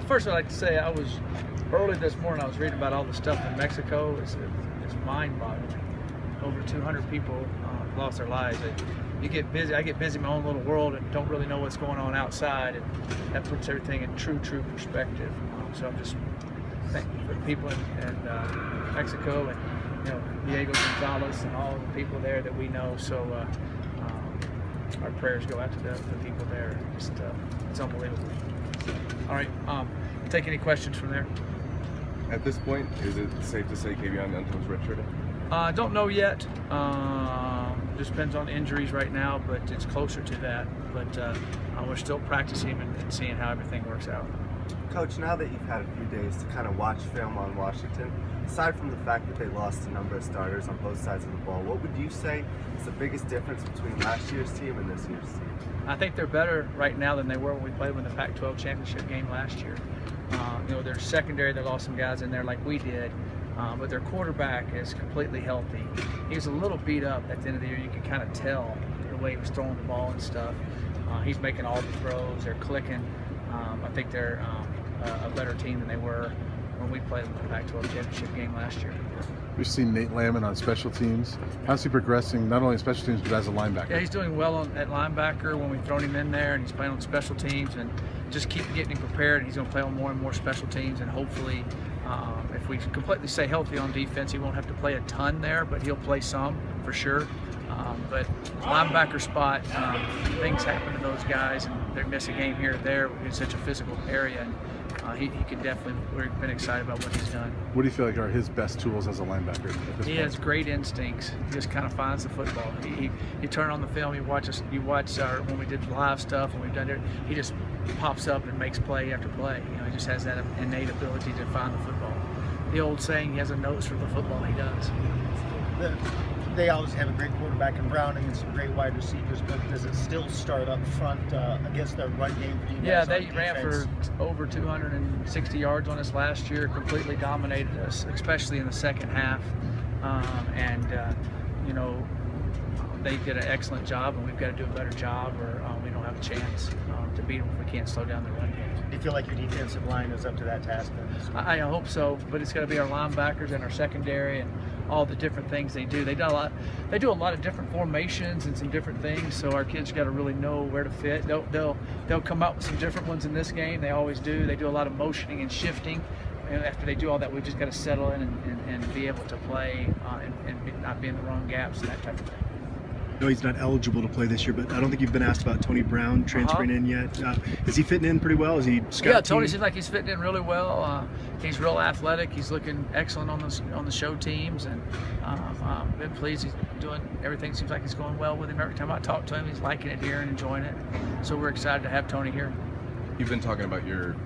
First, I'd like to say early this morning I was reading about all the stuff in Mexico. It's mind-boggling. Over 200 people lost their lives. You get busy. I get busy in my own little world and don't really know what's going on outside, and that puts everything in true perspective. So I'm just thankful for the people in Mexico and Diego Gonzalez and all the people there that we know. So our prayers go out to the people there. It's unbelievable. All right, take any questions from there. At this point, is it safe to say Kavion Dunton's redshirted? I don't know yet. Just depends on injuries right now, but it's closer to that. But we're still practicing and seeing how everything works out. Coach, now that you've had a few days to kind of watch film on Washington, aside from the fact that they lost a number of starters on both sides of the ball, what would you say is the biggest difference between last year's team and this year's team? I think they're better right now than they were when we played in the Pac-12 championship game last year. Their secondary, they lost some guys in there like we did, but their quarterback is completely healthy. He was a little beat up at the end of the year. You could kind of tell the way he was throwing the ball and stuff. He's making all the throws. They're clicking. I think they're a better team than they were when we played in the Pac-12 championship game last year. We've seen Nate Lamon on special teams. How's he progressing, not only in special teams, but as a linebacker? Yeah, he's doing well at linebacker when we've thrown him in there, and he's playing on special teams, and just keep getting him prepared. He's going to play on more and more special teams, and hopefully if we completely stay healthy on defense, he won't have to play a ton there, but he'll play some for sure. But linebacker spot, things happen to those guys, and they miss a game here or there in such a physical area. And, he can definitely, we've been excited about what he's done. What do you feel like are his best tools as a linebacker at this He point? has great instincts. He just kind of finds the football. You turn on the film, you watch when we did live stuff, and we've done it, he just pops up and makes play after play. He just has that innate ability to find the football. The old saying, he has a nose for the football. He does. They always have a great quarterback in Browning and some great wide receivers, but does it still start up front against their run game for you guys? Yeah, they ran for over 260 yards on us last year, completely dominated us, especially in the second half. They did an excellent job, and we've got to do a better job, or we don't have a chance to beat them if we can't slow down the run game. Do you feel like your defensive line is up to that task? I hope so, but it's got to be our linebackers and our secondary and all the different things they do. They do a lot of different formations and some different things, so our kids got to really know where to fit. They'll come out with some different ones in this game. They always do. They do a lot of motioning and shifting, and after they do all that, we just got to settle in and be able to play and not be in the wrong gaps and that type of thing. No, he's not eligible to play this year, but I don't think you've been asked about Tony Brown transferring in yet. Is he fitting in pretty well? Is he scout Yeah, Tony team? seems like he's fitting in really well. He's real athletic. He's looking excellent on the show teams, and I've been pleased. He's doing everything. Seems like he's going well with him. Every time I talk to him, he's liking it here and enjoying it. So we're excited to have Tony here. You've been talking about your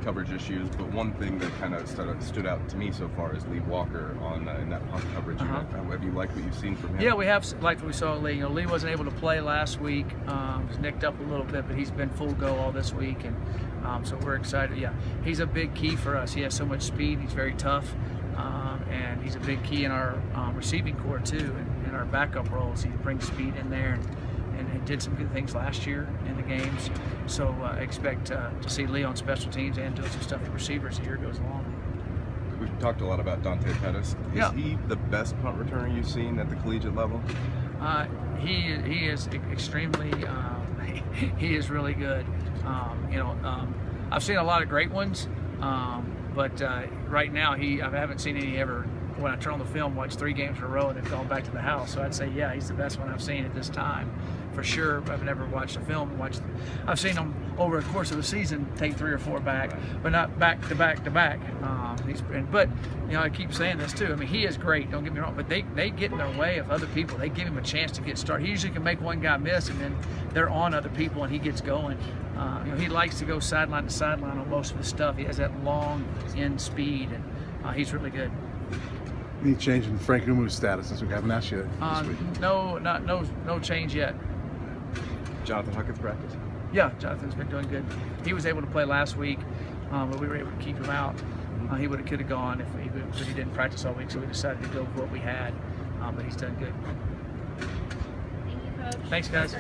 coverage issues, but one thing that kind of stood out to me so far is Lee Walker in that punt coverage. Have you liked what you've seen from him? Yeah, we have liked what we saw Lee. Lee wasn't able to play last week. Was nicked up a little bit, but he's been full go all this week, and so we're excited. Yeah, he's a big key for us. He has so much speed. He's very tough, and he's a big key in our receiving core too, and in our backup roles. He brings speed in there. And he did some good things last year in the games. So expect to see Lee on special teams and doing some stuff for receivers as the year goes along. We've talked a lot about Dante Pettis. Is he the best punt returner you've seen at the collegiate level? He is extremely, he is really good. I've seen a lot of great ones, but right now I haven't seen any ever, when I turn on the film, watch 3 games in a row and then gone back to the house. So I'd say, yeah, he's the best one I've seen at this time. For sure. I've never watched a film. I've seen him over the course of the season take 3 or 4 back, but not back to back to back. But I keep saying this too. I mean, he is great. Don't get me wrong. But they get in their way of other people. They give him a chance to get started. He usually can make one guy miss, and then they're on other people, and he gets going. He likes to go sideline to sideline on most of his stuff. He has that long end speed, and he's really good. Any change in Frank Umu's status since we haven't asked you this week? No change yet. Jonathan Huckett's practice? Yeah, Jonathan's been doing good. He was able to play last week, but we were able to keep him out. He could have gone if he didn't practice all week, so we decided to go with what we had. But he's done good. Thank you, Coach. Thanks, guys.